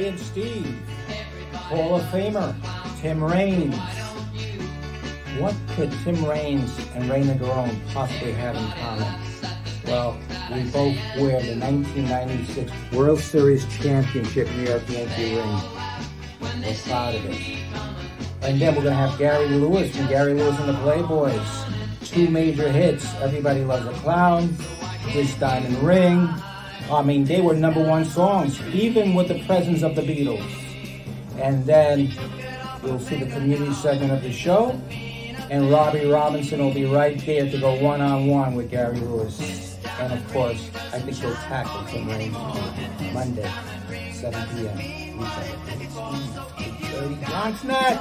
Ray and Steve, Hall of Famer Tim Raines. What could Tim Raines and Ray Negron possibly have in common? Well, we both wear the 1996 World Series Championship New York Yankee ring. We're proud of it. And then we're going to have Gary Lewis from Gary Lewis and the Playboys. 2 major hits, Everybody Loves a Clown, This Diamond Ring. I mean, they were #1 songs, even with the presence of the Beatles. And then we'll see the community segment of the show, and Robby Robinson will be right there to go one-on-one with Gary Lewis. And of course, I think he'll tackle Tim Raines Monday, 7 p.m. 8:30. Bronx Net.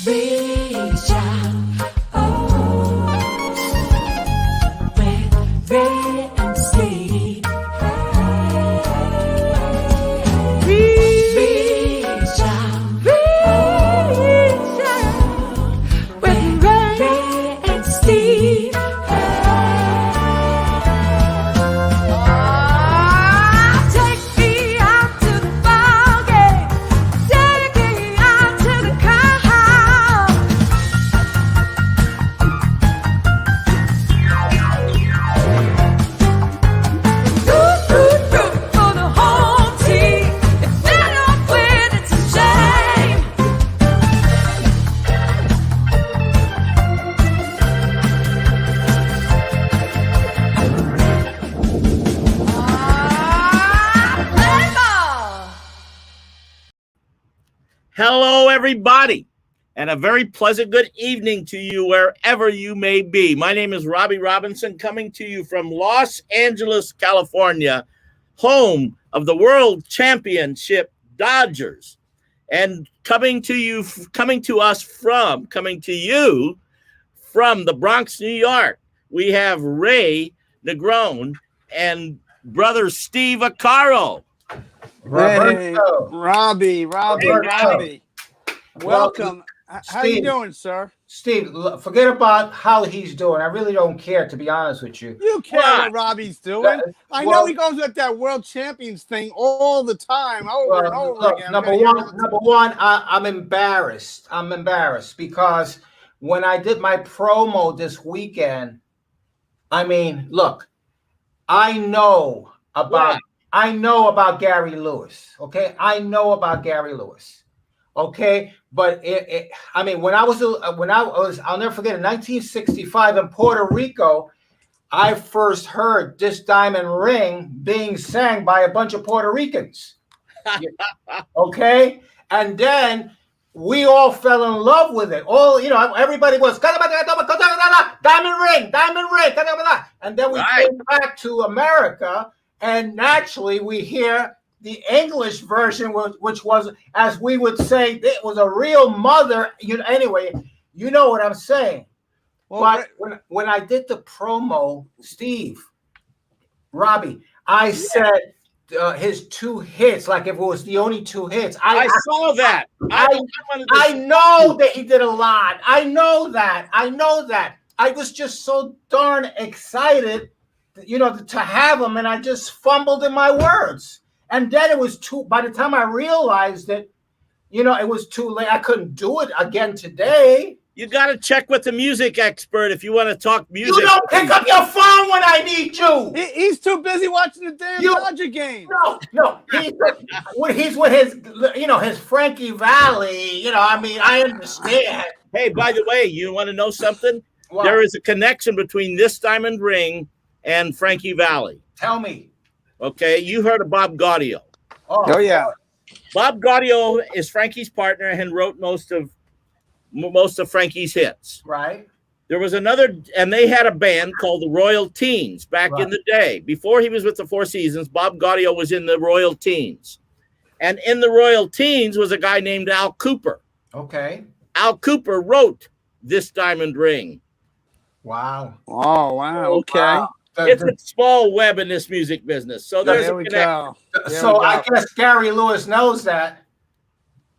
Reach out, oh, with Ray and Steve. Reach out, with Ray and Steve. Take me out to the ball game. Take me out to the car. Hello, everybody, and a very pleasant good evening to you wherever you may be. My name is Robby Robinson, coming to you from Los Angeles, California, home of the World Championship Dodgers, and coming to you from the Bronx, New York. We have Ray Negron and brother Steve Acaro. Hey, Robby. Welcome. How you doing, sir? Steve, forget about how he's doing. I really don't care, to be honest with you. You care what Robby's doing. I know he goes with that World Champions thing all the time, over and over again. Number one, I'm embarrassed. I'm embarrassed because when I did my promo this weekend, I mean, look, I know about Gary Lewis. Okay, I know about Gary Lewis. Okay, but I mean, when I was, I'll never forget, in 1965 in Puerto Rico, I first heard This Diamond Ring being sang by a bunch of Puerto Ricans. Okay, and then we all fell in love with it. All, you know, everybody was Diamond Ring, and then we came back to America, and naturally we hear the English version, which was, as we would say, it was a real mother. Anyway, you know what I'm saying. Well, but when I did the promo, Steve, Robby, I said his 2 hits, like if it was the only 2 hits. I saw that. I know that he did a lot. I know that. I was just so darn excited, to have him, and I just fumbled in my words. And then it was by the time I realized it, it was too late. I couldn't do it again today. You got to check with the music expert if you want to talk music. You don't pick up your phone when I need you. He's too busy watching the damn Dodger game. No. He's with his Frankie Valli. I understand. Hey, by the way, you want to know something? What? There is a connection between This Diamond Ring and Frankie Valli. Tell me. Okay, you heard of Bob Gaudio. Oh yeah. Bob Gaudio is Frankie's partner and wrote most of Frankie's hits. Right. There was another, and they had a band called the Royal Teens back in the day. Before he was with the Four Seasons, Bob Gaudio was in the Royal Teens. And in the Royal Teens was a guy named Al Cooper. Okay. Al Cooper wrote This Diamond Ring. Wow. Oh, wow. Okay. Wow. It's a small web in this music business. So there's There a we connection. go. So I guess Gary Lewis knows that.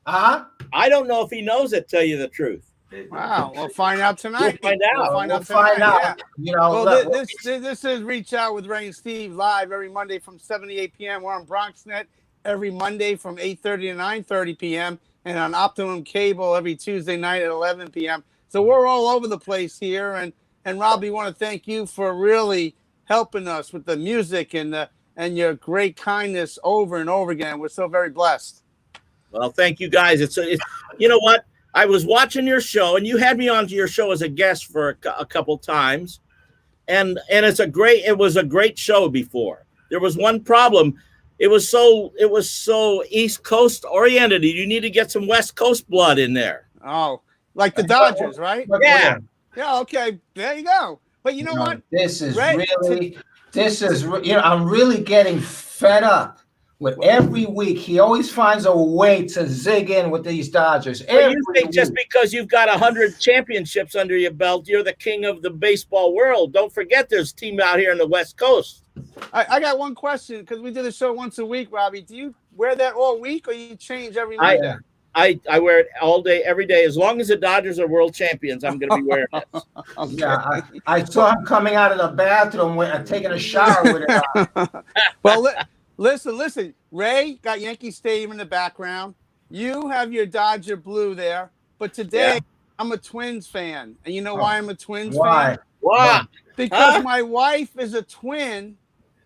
Uh-huh. I don't know if he knows it, tell you the truth. Wow. We'll find out tonight. We'll find out. We'll Find out. Yeah. You know, Well, this is Reach Out with Ray and Steve live every Monday from 7 to 8 p.m. We're on BronxNet every Monday from 8:30 to 9:30 p.m. and on Optimum Cable every Tuesday night at 11 p.m. So we're all over the place here. And Rob, we want to thank you for really helping us with the music and your great kindness over and over again. We're so very blessed. Well, thank you guys. It's you know what? I was watching your show, and you had me onto your show as a guest for a couple times, and it was a great show before. There was one problem. It was so East Coast oriented. You need to get some West Coast blood in there. Oh, like the Dodgers, right? Yeah. Yeah. Okay. There you go. But you know what? This is Ray, I'm really getting fed up with every week. He always finds a way to zig in with these Dodgers. You think just because you've got 100 championships under your belt, you're the king of the baseball world. Don't forget there's a team out here in the West Coast. I got one question because we do the show once a week, Robbie. Do you wear that all week or you change every Monday? I wear it all day, every day. As long as the Dodgers are world champions, I'm going to be wearing it. Okay. Yeah, I saw him coming out of the bathroom taking a shower with it on. Well, listen. Ray got Yankee Stadium in the background. You have your Dodger blue there. But today, I'm a Twins fan. And you know why I'm a Twins fan? Why? Because my wife is a twin,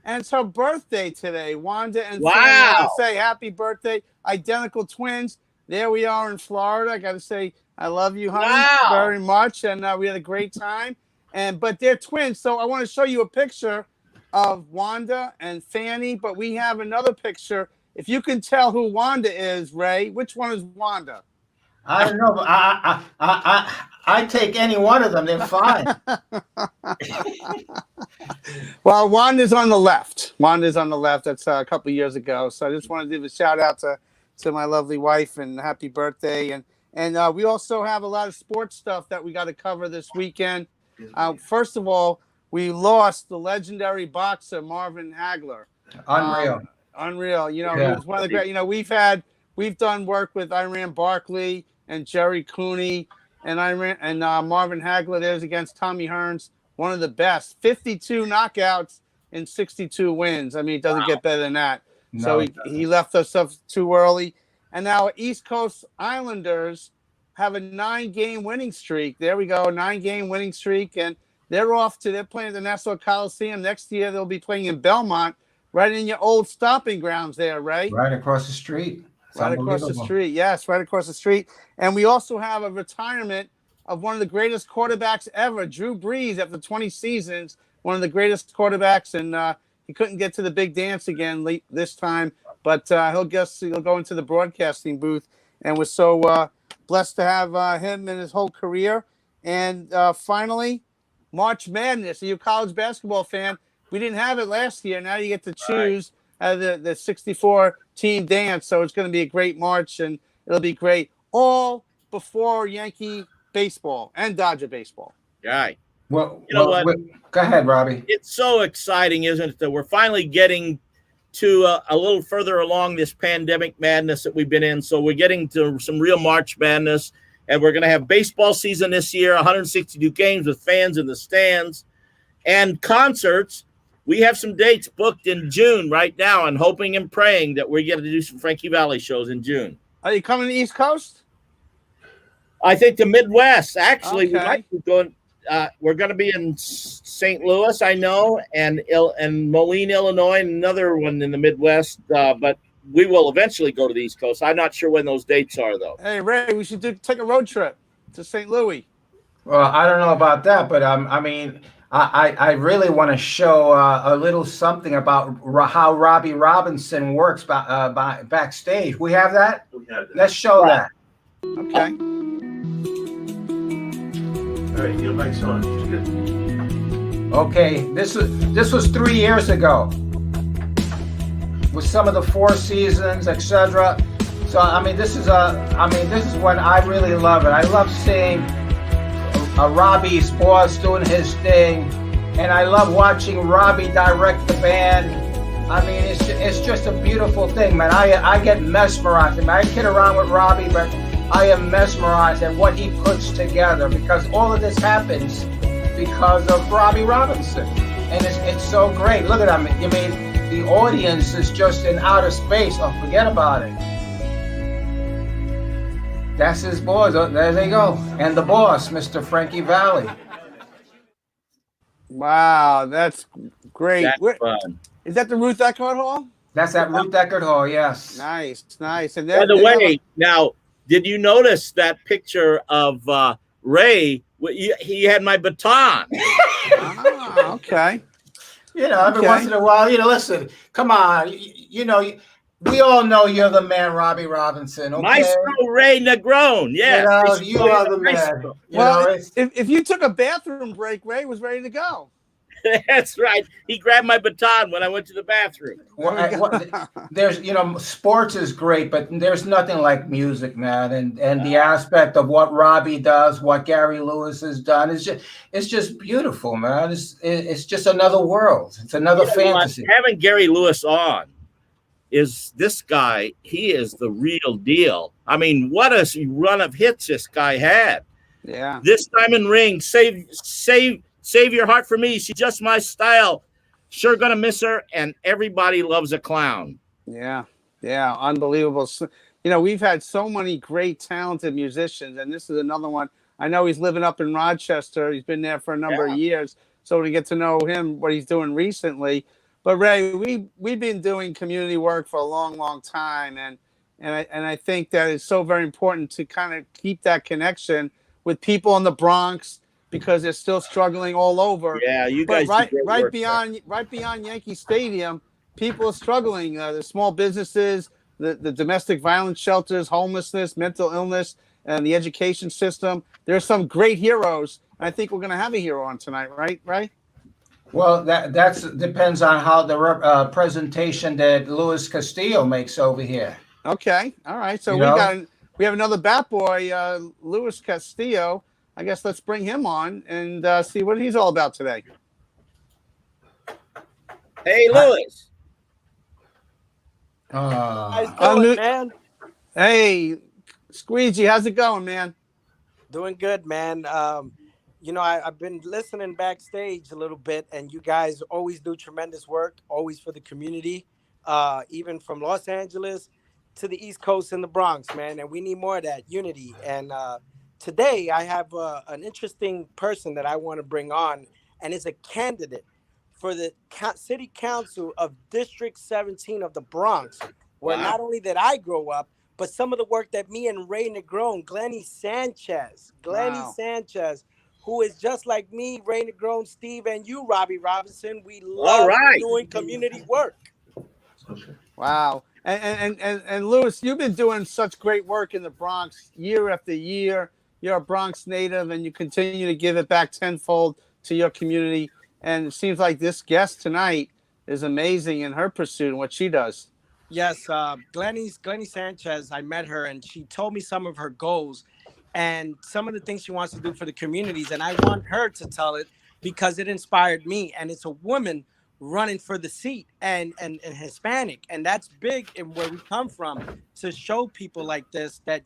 and it's her birthday today. Wanda and Wow. Fanny, I say happy birthday. Identical twins. There we are in Florida. I got to say, I love you, honey, very much. And we had a great time. But they're twins. So I want to show you a picture of Wanda and Fanny. But we have another picture. If you can tell who Wanda is, Ray, which one is Wanda? I don't know, but I take any one of them. They're fine. Well, Wanda's on the left. That's a couple of years ago. So I just wanted to give a shout out to my lovely wife and happy birthday. And we also have a lot of sports stuff that we got to cover this weekend. First of all, we lost the legendary boxer Marvin Hagler. Unreal. You know, he was one of the great. You know, we've done work with Iran Barkley and Jerry Cooney and Marvin Hagler. There's against Tommy Hearns, one of the best. 52 knockouts in 62 wins. I mean, it doesn't get better than that. No, so he left us up too early. And now East Coast Islanders have a 9-game winning streak. There we go, 9-game winning streak. And they're playing at the Nassau Coliseum. Next year, they'll be playing in Belmont, right in your old stomping grounds there, right? Right across the street. Right across the street. Yes, right across the street. And we also have a retirement of one of the greatest quarterbacks ever, Drew Brees, after 20 seasons, one of the greatest quarterbacks. And he couldn't get to the big dance again late this time, but he'll go into the broadcasting booth. And we're so blessed to have him in his whole career. And finally, March Madness. Are you a college basketball fan? We didn't have it last year. Now you get to choose the 64-team dance. So it's going to be a great March, and it'll be great. All before Yankee baseball and Dodger baseball. Right. Well, you know what? Go ahead, Robbie. It's so exciting, isn't it, that we're finally getting to a little further along this pandemic madness that we've been in. So we're getting to some real March Madness, and we're going to have baseball season this year, 162 games with fans in the stands and concerts. We have some dates booked in June right now, and hoping and praying that we're going to do some Frankie Valli shows in June. Are you coming to the East Coast? I think the Midwest. Actually, we Okay. might be going. We're going to be in St. Louis, I know, and Moline, Illinois, and another one in the Midwest. But we will eventually go to the East Coast. I'm not sure when those dates are, though. Hey, Ray, we should take a road trip to St. Louis. Well, I don't know about that, but I mean, I really want to show a little something about how Robby Robinson works backstage. We have that? We have that. Let's show that. Okay. All right, your mic's on. Okay, this was 3 years ago, with some of the Four Seasons, etc. So this is what I really love it. I love seeing Robbie's boss doing his thing, and I love watching Robbie direct the band. It's just a beautiful thing, man. I get mesmerized. I kid around with Robbie, but I am mesmerized at what he puts together, because all of this happens because of Robby Robinson, and it's so great. Look at him. The audience is just in outer space. Oh, forget about it. That's his boys. Oh, there they go. And the boss, Mr. Frankie Valli. Wow, that's great. That's fun. Is that the Ruth Eckerd Hall? That's at Ruth Eckerd Hall, yes. Nice. And By the way, now, did you notice that picture of Ray? He had my baton. Okay. Every once in a while, listen, come on. We all know you're the man, Robby Robinson. Okay? Maestro Ray Negron. Yeah. You are the man. Well, if you took a bathroom break, Ray was ready to go. That's right. He grabbed my baton when I went to the bathroom. There's, sports is great, but there's nothing like music, man. And the aspect of what Robbie does, what Gary Lewis has done, it's just beautiful, man. It's just another world. It's another fantasy. Having Gary Lewis on is this guy. He is the real deal. What a run of hits this guy had. Yeah. This Diamond Ring, Save Your Heart for Me. She's just my style. Sure gonna miss her. And everybody loves a clown. Yeah. Unbelievable. We've had so many great, talented musicians, and this is another one. I know he's living up in Rochester. He's been there for a number of years. So to get to know him, what he's doing recently. But Ray, we've been doing community work for a long, long time. And I think that it's so very important to kind of keep that connection with people in the Bronx, because they're still struggling all over. Yeah, you guys. But right beyond Yankee Stadium, people are struggling. The small businesses, the domestic violence shelters, homelessness, mental illness, and the education system. There's some great heroes. I think we're going to have a hero on tonight, right? Right? Well, that depends on how the presentation that Luis Castillo makes over here. Okay, all right. So we have another bat boy, Luis Castillo. I guess let's bring him on and see what he's all about today. Hey, Louis. How's it going, man? Hey, Squeegee, how's it going, man? Doing good, man. I've been listening backstage a little bit, and you guys always do tremendous work, always for the community, even from Los Angeles to the East Coast and the Bronx, man. And we need more of that unity. And today, I have an interesting person that I want to bring on, and is a candidate for the City Council of District 17 of the Bronx, where not only did I grow up, but some of the work that me and Ray Negron, Glenny Sanchez, who is just like me, Ray Negron, Steve, and you, Robby Robinson. We love doing community work. Wow. And Louis, you've been doing such great work in the Bronx year after year. You're a Bronx native, and you continue to give it back tenfold to your community. And it seems like this guest tonight is amazing in her pursuit and what she does. Yes, Glenny Sanchez, I met her, and she told me some of her goals and some of the things she wants to do for the communities. And I want her to tell it because it inspired me. And it's a woman running for the seat and Hispanic. And that's big in where we come from, to show people like this that,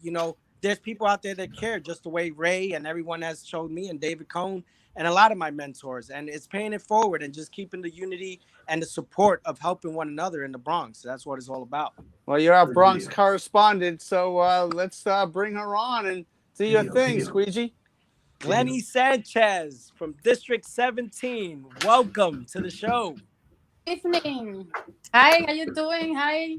there's people out there that care, just the way Ray and everyone has showed me, and David Cohn and a lot of my mentors. And it's paying it forward and just keeping the unity and the support of helping one another in the Bronx. That's what it's all about. Well, you're our Bronx correspondent, so let's bring her on and do your thing, Squeegee. Glenny Sanchez from District 17. Welcome to the show. Evening. Hi, how you doing? Hi,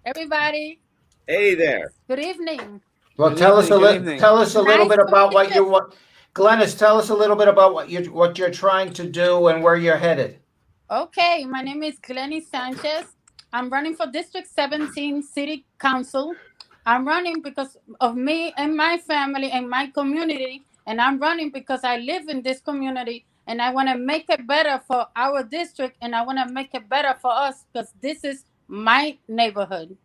everybody. Hey there. Good evening. Well, tell us a little bit about what you want. Glennis, tell us a little bit about what you're trying to do and where you're headed. Okay, my name is Glenny Sanchez. I'm running for District 17 City Council. I'm running because of me and my family and my community and I'm running because I live in this community and I want to make it better for our district and I want to make it better for us because this is my neighborhood.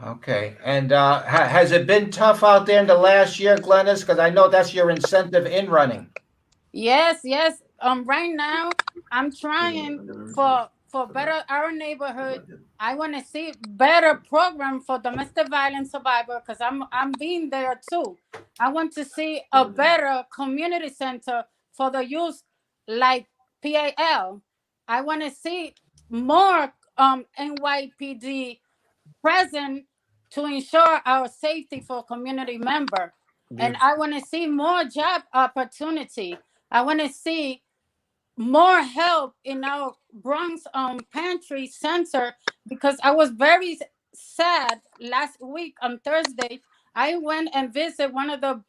Okay. And has it been tough out there in the last year, Glennis? Because I know that's your incentive in running. Yes, yes. Right now I'm trying for better our neighborhood. I want to see better program for domestic violence survivor because I'm being there too. I want to see a better community center for the youth like PAL. I want to see more NYPD present to ensure our safety for community member. And Beautiful. I want to see more job opportunity. I want to see more help in our Bronx pantry center because I was very sad last week on Thursday. I went and visited one of the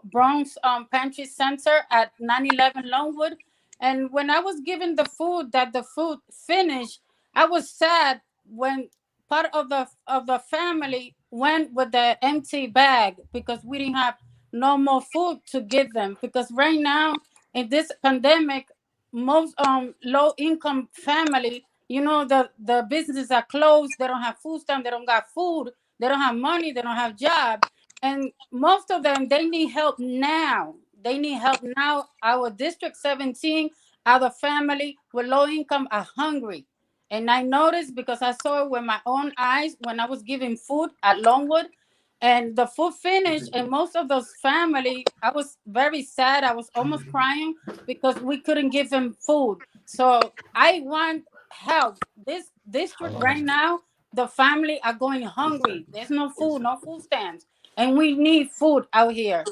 Bronx pantry center at 911 Longwood, and when I was given the food that the food finished, I was sad when part of the family went with the empty bag because we didn't have no more food to give them because right now in this pandemic most low income family, you know, the businesses are closed, they don't have food stamp, they don't got food, they don't have money, they don't have job, and most of them they need help now. They need help now. Our district 17, our family with low income are hungry, and I noticed because I saw it with my own eyes when I was giving food at Longwood, and the food finished, and most of those family, I was very sad, I was almost crying because we couldn't give them food. So I want help. This district right now, the family are going hungry. There's no food, no food stamps, and we need food out here.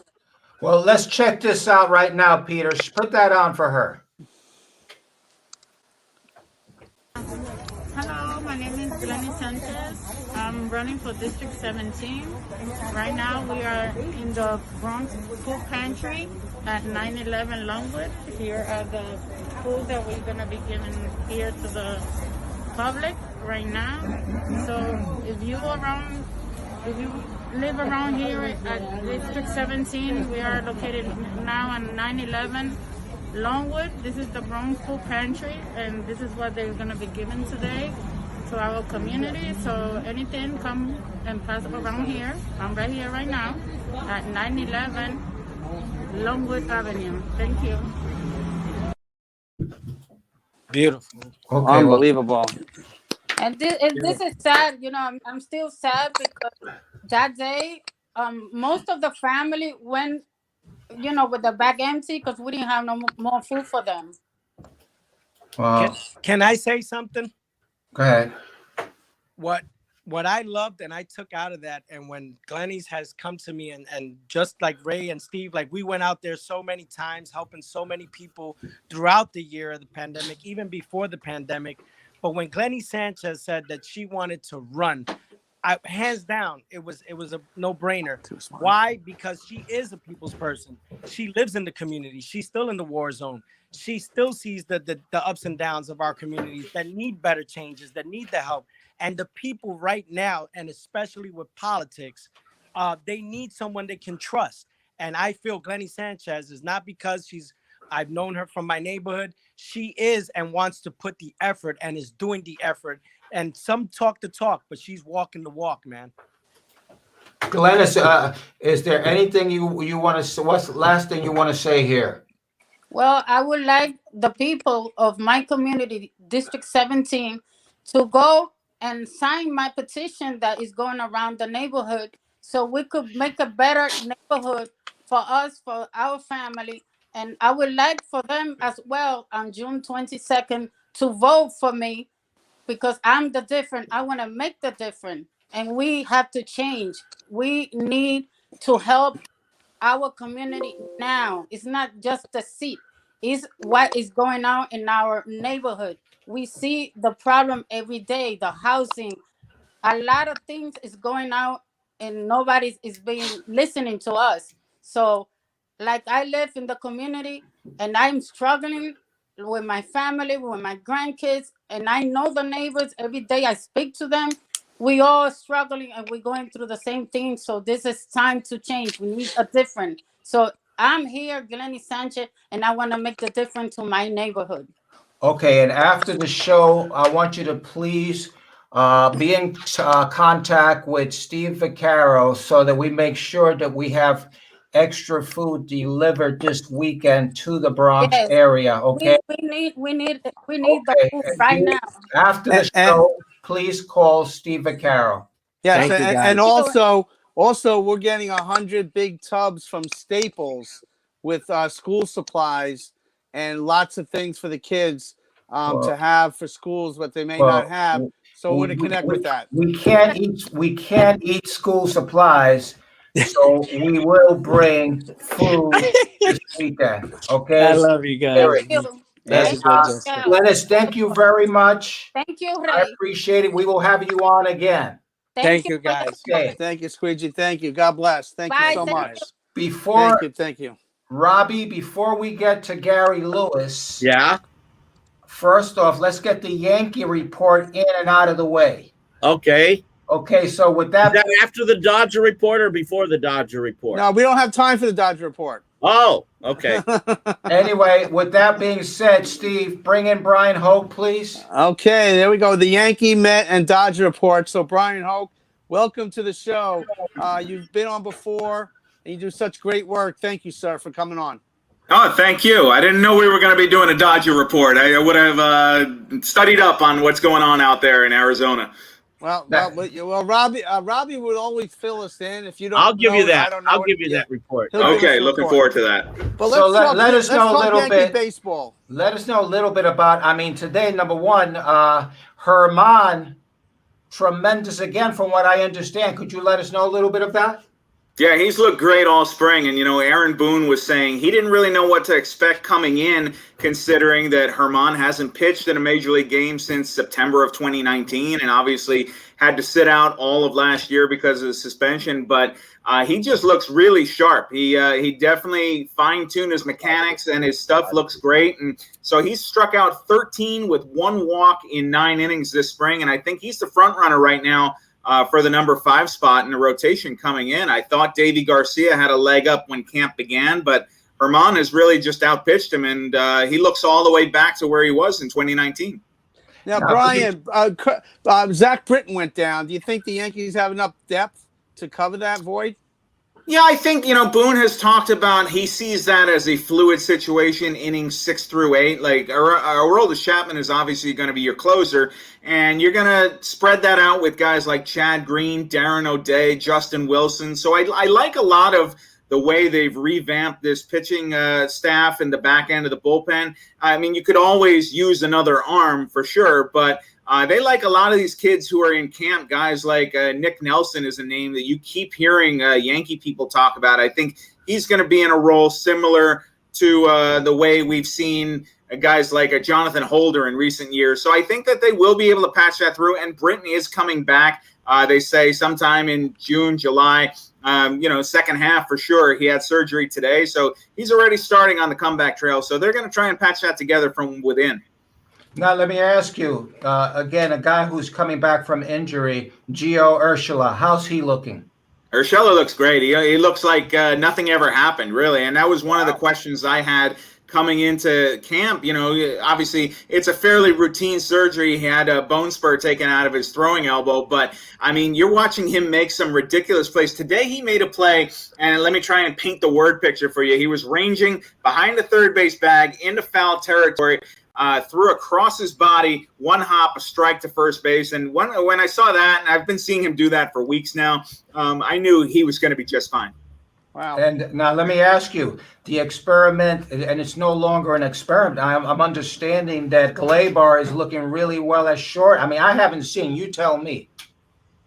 Well, let's check this out right now, Peter. Put that on for her. Hello, my name is Glenny Sanchez. I'm running for District 17. Right now we are in the Bronx food pantry at 911 Longwood. Here are the food that we're going to be giving here to the public right now. So if you live around here at District 17, we are located now on 911 Longwood. This is the Bronx Food Pantry, and this is what they're gonna be giving today to our community. So anything, come and pass around here. I'm right here right now at 911 Longwood Avenue. Thank you. Beautiful. Okay, Unbelievable. And this is sad. You know, I'm still sad because that day, most of the family went, you know, with the bag empty because we didn't have no more food for them. Can I say something? Go ahead. What I loved and I took out of that, and when Glenny's has come to me and just like Ray and Steve, like we went out there so many times helping so many people throughout the year of the pandemic, even before the pandemic. But when Glenny Sanchez said that she wanted to run, hands down, it was a no-brainer. Why? Because she is a people's person. She lives in the community. She's still in the war zone. She still sees the ups and downs of our communities that need better changes, that need the help. And the people right now, and especially with politics, they need someone they can trust. And I feel Glenny Sanchez is not because I've known her from my neighborhood. She is and wants to put the effort and is doing the effort. And some talk the talk, but she's walking the walk, man. Glennis, is there anything you want to? What's the last thing you want to say here? Well, I would like the people of my community, District 17, to go and sign my petition that is going around the neighborhood so we could make a better neighborhood for us, for our family. And I would like for them as well on June 22nd to vote for me because I'm the different. I want to make the difference. And we have to change. We need to help our community now. It's not just the seat. It's what is going on in our neighborhood. We see the problem every day, the housing. A lot of things is going on and nobody is being listening to us. So like I live in the community and I'm struggling with my family, with my grandkids, and I know the neighbors every day I speak to them. We all struggling and we're going through the same thing. So this is time to change. We need a different. So I'm here, Glenny Sanchez, and I want to make the difference to my neighborhood. Okay, and after the show, I want you to please be in contact with Steve Vaccaro so that we make sure that we have extra food delivered this weekend to the Bronx Yes, area. Okay. we need the Okay. food right now. After the And show, please call Steve Vaccaro. yes, Thank you, and guys. also we're getting 100 big tubs from Staples with school supplies and lots of things for the kids Well, to have for schools, but they may not well, have. So we're to we, connect we, with that. we can't eat school supplies, so we will bring food this weekend. Okay. I love you guys. Eric. Thank you. That's And, a good gesture. Glennis, thank you very much. Thank you, I Ray. appreciate it. We will have you on again. Thank you, guys. Okay. Thank you, Squidgy. Thank you. God bless. Thank Bye, you so thank much. Before Thank you. Robbie, before we get to Gary Lewis, Yeah. first off, let's get the Yankee report in and out of the way. Okay. Okay, so with Is that, that after the Dodger report or before the Dodger report? No, we don't have time for the Dodger report. Oh, okay. anyway, with that being said, Steve, bring in Bryan Hoch, please. Okay, there we go. The Yankee, Met, and Dodger report. So, Bryan Hoch, welcome to the show. You've been on before, and you do such great work. Thank you, sir, for coming on. Oh, thank you. I didn't know we were going to be doing a Dodger report. I would have studied up on what's going on out there in Arizona. Well, Robbie would always fill us in. If you don't, I'll give you know it, I that. don't know I'll it. give you Yeah. that report. He'll give us Okay, the looking report. forward to that. But So let's let us know a talk little Yankee bit. baseball. Let us know a little bit about, I mean, today, number one, Herman, tremendous again, from what I understand. Could you let us know a little bit of that? Yeah, he's looked great all spring. And, Aaron Boone was saying he didn't really know what to expect coming in, considering that Herman hasn't pitched in a major league game since September of 2019 and obviously had to sit out all of last year because of the suspension. But he just looks really sharp. He definitely fine-tuned his mechanics, and his stuff looks great. And so he's struck out 13 with 1 walk in 9 innings this spring, and I think he's the front runner right now for the number 5 spot in the rotation coming in. I thought Davy Garcia had a leg up when camp began, but Herman has really just outpitched him, and he looks all the way back to where he was in 2019. Now, Bryan, Zach Britton went down. Do you think the Yankees have enough depth to cover that void? Yeah, I think, Boone has talked about he sees that as a fluid situation, innings 6 through 8. Like, Aroldis Chapman is obviously going to be your closer, and you're going to spread that out with guys like Chad Green, Darren O'Day, Justin Wilson. So I like a lot of the way they've revamped this pitching staff and the back end of the bullpen. I mean, you could always use another arm for sure, but they like a lot of these kids who are in camp. Guys like Nick Nelson is a name that you keep hearing Yankee people talk about. I think he's going to be in a role similar to the way we've seen guys like Jonathan Holder in recent years. So I think that they will be able to patch that through, and Britton is coming back. They say sometime in June, July, second half for sure. He had surgery today, so he's already starting on the comeback trail. So they're going to try and patch that together from within. Now, let me ask you, again, a guy who's coming back from injury, Gio Urshela, how's he looking? Urshela looks great. He looks like nothing ever happened, really. And that was one of the questions I had coming into camp. Obviously, it's a fairly routine surgery. He had a bone spur taken out of his throwing elbow. But, I mean, you're watching him make some ridiculous plays. Today he made a play, and let me try and paint the word picture for you. He was ranging behind the third base bag into foul territory. Threw across his body, 1 hop, a strike to first base. And when I saw that, and I've been seeing him do that for weeks now, I knew he was going to be just fine. Wow. And now let me ask you, the experiment, and it's no longer an experiment. I'm understanding that Glaber is looking really well as short. I mean, I haven't seen. You tell me.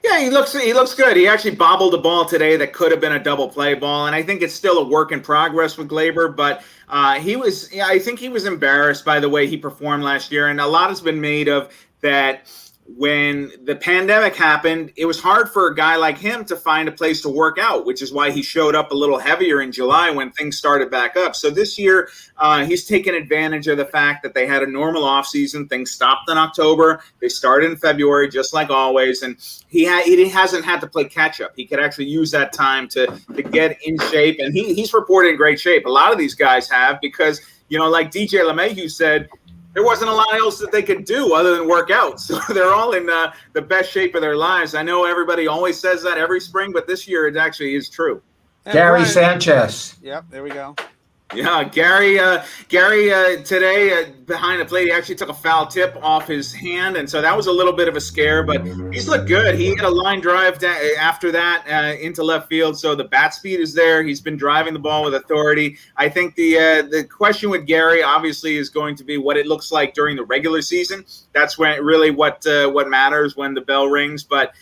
Yeah, he looks good. He actually bobbled the ball today that could have been a double play ball, and I think it's still a work in progress with Glaber. But I think he was embarrassed by the way he performed last year, and a lot has been made of that. when the pandemic happened, it was hard for a guy like him to find a place to work out, which is why he showed up a little heavier in July when things started back up. So this year, he's taken advantage of the fact that they had a normal offseason. Things stopped in October. They started in February, just like always. And he hasn't had to play catch up. He could actually use that time to get in shape. And he's reported in great shape. A lot of these guys have because, like DJ LeMahieu said, there wasn't a lot else that they could do other than work out. So they're all in the best shape of their lives. I know everybody always says that every spring, but this year it actually is true. Gary Bryan, Sanchez. Yep, there we go. Yeah, Gary today behind the plate, he actually took a foul tip off his hand, and so that was a little bit of a scare, but he's looked good. He had a line drive after that into left field, so the bat speed is there. He's been driving the ball with authority. I think the question with Gary obviously is going to be what it looks like during the regular season. That's when really what matters when the bell rings, but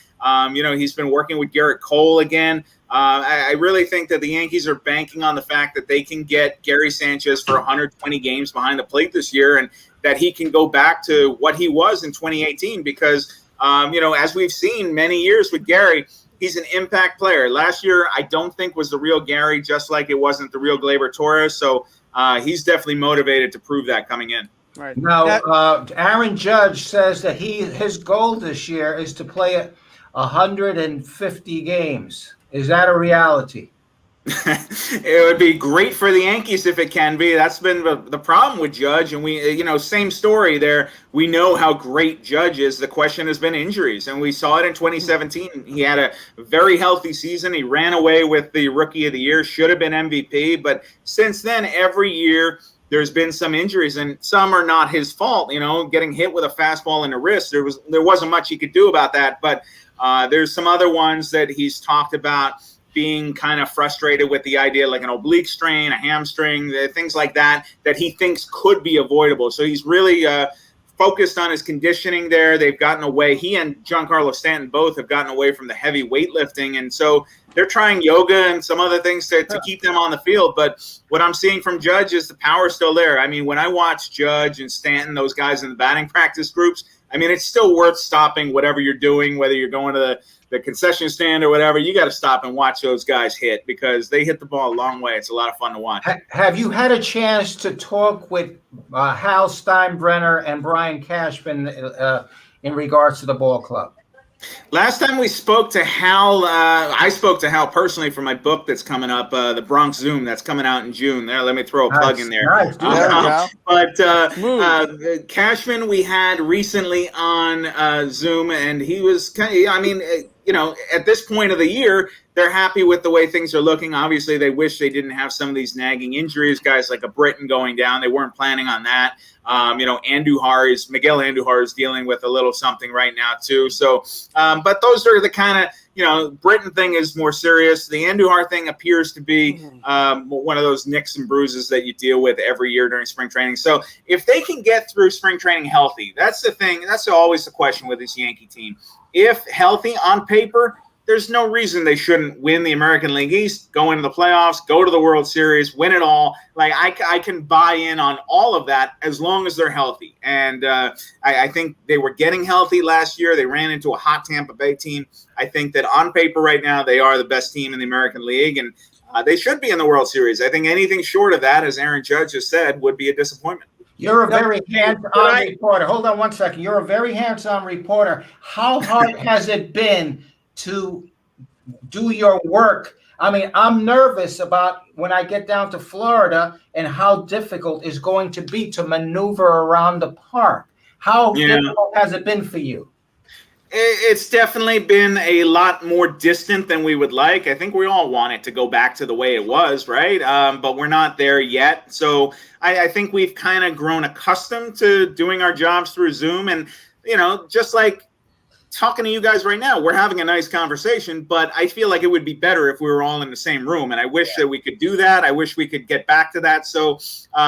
he's been working with Garrett Cole again. I really think that the Yankees are banking on the fact that they can get Gary Sanchez for 120 games behind the plate this year and that he can go back to what he was in 2018 because, as we've seen many years with Gary, he's an impact player. Last year, I don't think was the real Gary, just like it wasn't the real Gleyber Torres. So he's definitely motivated to prove that coming in. Right. Now, Aaron Judge says that his goal this year is to play 150 games. Is that a reality? It would be great for the Yankees if it can be. That's been the problem with Judge, and we, same story there. We know how great Judge is. The question has been injuries, and we saw it in 2017. He had a very healthy season. He ran away with the Rookie of the Year, should have been MVP, but since then, every year there's been some injuries, and some are not his fault. Getting hit with a fastball in the wrist, there wasn't much he could do about that, but there's some other ones that he's talked about being kind of frustrated with the idea, like an oblique strain, a hamstring, things like that he thinks could be avoidable. So he's really focused on his conditioning there. They've gotten away. He and Giancarlo Stanton both have gotten away from the heavy weightlifting. And so they're trying yoga and some other things to keep them on the field. But what I'm seeing from Judge is the power still there. I mean, when I watch Judge and Stanton, those guys in the batting practice groups, I mean, it's still worth stopping whatever you're doing, whether you're going to the concession stand or whatever. You got to stop and watch those guys hit because they hit the ball a long way. It's a lot of fun to watch. Have you had a chance to talk with Hal Steinbrenner and Brian Cashman in regards to the ball club? Last time we spoke to Hal, I spoke to Hal personally for my book that's coming up, The Bronx Zoom, that's coming out in June. There, let me throw a plug in there. Nice. But Cashman, we had recently on Zoom, and he was kind of, at this point of the year, they're happy with the way things are looking. Obviously, they wish they didn't have some of these nagging injuries, guys like a Britton going down. They weren't planning on that. Miguel Andujar is dealing with a little something right now too. So, but those are the kind of, Britton thing is more serious. The Andujar thing appears to be one of those nicks and bruises that you deal with every year during spring training. So if they can get through spring training healthy, that's the thing. That's always the question with this Yankee team. If healthy on paper, there's no reason they shouldn't win the American League East, go into the playoffs, go to the World Series, win it all. Like I can buy in on all of that as long as they're healthy. And I think they were getting healthy last year. They ran into a hot Tampa Bay team. I think that on paper right now, they are the best team in the American League, and they should be in the World Series. I think anything short of that, as Aaron Judge has said, would be a disappointment. You're a very hands-on reporter. Hold on one second. You're a very hands-on reporter. How hard has it been to do your work? I mean, I'm nervous about when I get down to Florida and how difficult it's going to be to maneuver around the park. How difficult has it been for you? It's definitely been a lot more distant than we would like. I think we all want it to go back to the way it was, right? But we're not there yet. So I think we've kind of grown accustomed to doing our jobs through Zoom. And, just like talking to you guys right now, we're having a nice conversation, but I feel like it would be better if we were all in the same room. And I wish that we could do that. I wish we could get back to that. So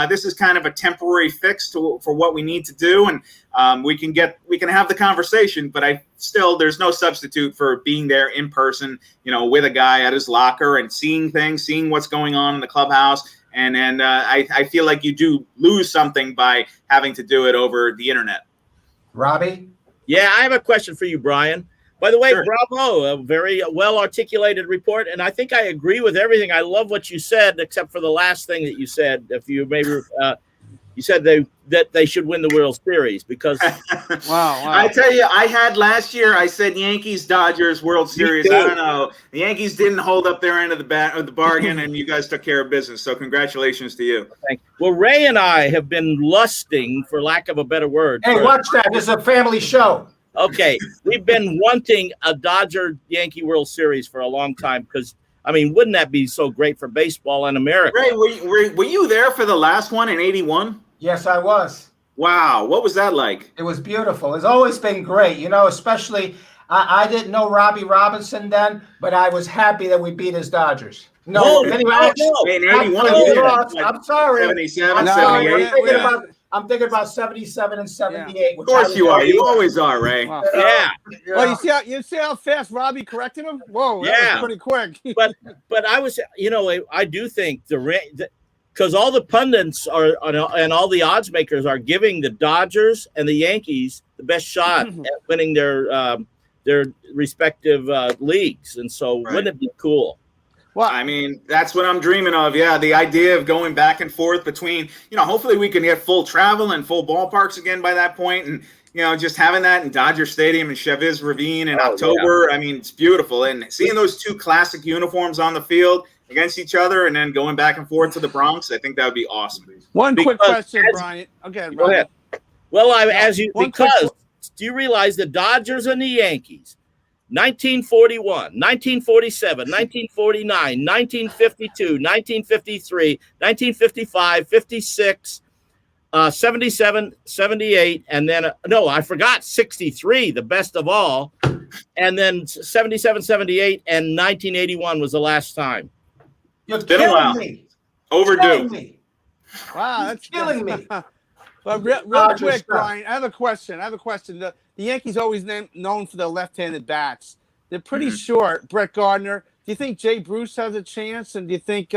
this is kind of a temporary fix for what we need to do. And we can have the conversation, but there's no substitute for being there in person, with a guy at his locker and seeing things, seeing what's going on in the clubhouse. And I feel like you do lose something by having to do it over the internet. Robbie? Yeah, I have a question for you, Bryan. By the way, Sure. bravo, a very well-articulated report, and I think I agree with everything. I love what you said, except for the last thing that you said. If you maybe you said that they should win the World Series because Wow. I tell you, I had last year. I said Yankees Dodgers World Series. too. I don't know. The Yankees didn't hold up their end of the bargain, and you guys took care of business. So congratulations to you. well, Ray and I have been lusting, for lack of a better word. Hey, watch that. This is a family show. Okay, we've been wanting a Dodger-Yankee World Series for a long time because, I mean, wouldn't that be so great for baseball in America? Ray, were you there for the last one in '81? Yes, I was. Wow, what was that like? It was beautiful. It's always been great, especially I didn't know Robby Robinson then, but I was happy that we beat his Dodgers. No, anyway, In '81, I'm sorry. 77, I'm sorry. 78. I'm thinking about 77 and 78. Of course you are. You always are, Ray. Wow. Yeah, Well, you see how fast Robbie corrected him? Whoa, that Yeah. was pretty quick. but I was, I do think because all the pundits are and all the odds makers are giving the Dodgers and the Yankees the best shot at winning their respective leagues, and so wouldn't it be cool? Well, I mean, that's what I'm dreaming of. Yeah, the idea of going back and forth between, hopefully we can get full travel and full ballparks again by that point, and just having that in Dodger Stadium and Chavez Ravine in October. Yeah. I mean, it's beautiful, and seeing those two classic uniforms on the field against each other, and then going back and forth to the Bronx, I think that would be awesome. One quick question, Bryan. Okay, go ahead. Well, do you realize the Dodgers and the Yankees? 1941, 1947, 1949, 1952, 1953, 1955, 56, 77, 78, and then, I forgot 63, the best of all. And then 77, 78, and 1981 was the last time. You're Been a while. killing me. Overdue. Killing me. Wow, that's Killing me. Well, real quick, Bryan, I have a question. The Yankees always known for their left-handed bats. They're pretty short. Brett Gardner. Do you think Jay Bruce has a chance? And do you think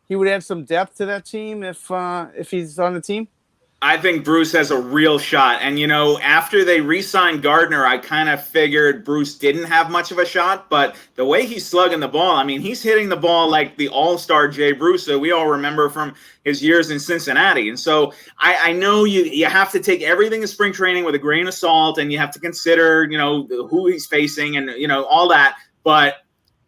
he would add some depth to that team if he's on the team? I think Bruce has a real shot. And, after they re-signed Gardner, I kind of figured Bruce didn't have much of a shot. But the way he's slugging the ball, I mean, he's hitting the ball like the all-star Jay Bruce that we all remember from his years in Cincinnati. And so I know you have to take everything in spring training with a grain of salt, and you have to consider, who he's facing and, all that. But